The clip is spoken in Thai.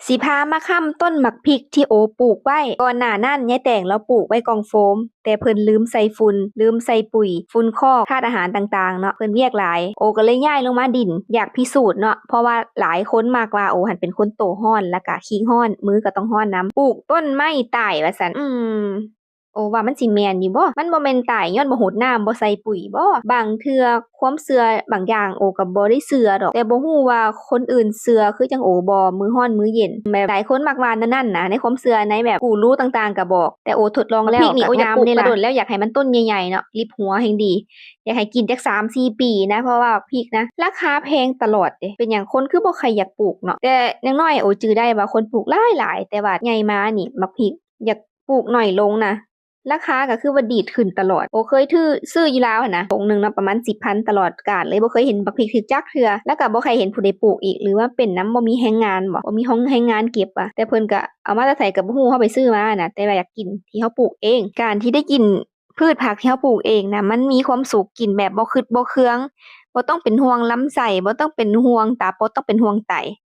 สิพามาค้ำต้นหมักพริกที่โอปลูกไว้ก่อนหน้านั้นยายแต่งเราปลูกไว้กองโฟมแต่เพิ่นลืมใส่ฝุ่นลืมใส่ปุ๋ยฝุ่นคอกธาตุอาหารต่างๆเนาะเพิ่นเวียกหลายโอก็เลยย้ายลงมาดินอยากพิสูจน์เนาะเพราะว่าหลายคนมากว่าโอหันเป็นคนโตร้อนแล้วก็ขี้ร้อนมือก็ต้องร้อนนำปลูกต้นไม้ตายว่าซั่นโอ้ว่ามันสิแม่นอยู่บ่มันบ่แม่นตายญ้อนบ่รดน้ำบ่ใส่ปุ๋ยบ่บางเทื่อความเชื่อบางอย่างโอ้ก็บ่ได้เชื่อดอกแต่บ่ฮู้ว่าคนอื่นเชื่อคือจังโอ้บ่มื้อร้อนมื้อเย็นแบบหลายคนมักว่านั่นๆน่ะในความเชื่อในแบบกูรู้ต่างๆก็บอกแต่โอ้ทดลองแล้วพริกนี่โอ้อยากปลูกมาโดนแล้วอยากให้มันต้นใหญ่ๆเนาะริบหัวแฮ่งดีอยากให้กินจัก3-4ปีนะเพราะว่าพริกนะราคาแพงตลอดเดะเป็นหยังคนคือบ่ใครอยากปลูกเนาะแต่อย่างน้อยโอ้จื้อได้ว่าคนปลูกหลายๆแต่ว่าใหญ่มานี่มักพริกอยากปลูกน้อยลงนะราคาก็คือว่าดีดขึ้นตลอดโอ้เคยซื้ออยู่ลาวหั้นนะถุงหนึงเนาะประมาณ10,000ตลอดกาลเลยบ่เคยเห็นบักพริกถึกจักเทื่อแล้วก็บ่เคยเห็นผู้ใดปลูกอีกหรือว่าเป็นนำบ่มีแรงงานบ่มีห้องแรงงานเก็บอะแต่เพิ่นก็เอามาแต่ไสก็บ่ฮู้เราไปซื้อมาน่ะแต่ว่าอยากกินที่เราปลูกเองการที่ได้กินพืชผักที่เราปลูกเองน่ะมันมีความสุขกินแบบบ่คิดบ่เคืองบ่ต้องเป็นห่วงลำไส้บ่ต้องเป็นห่วงตับบ่ต้องเป็นห่วงไต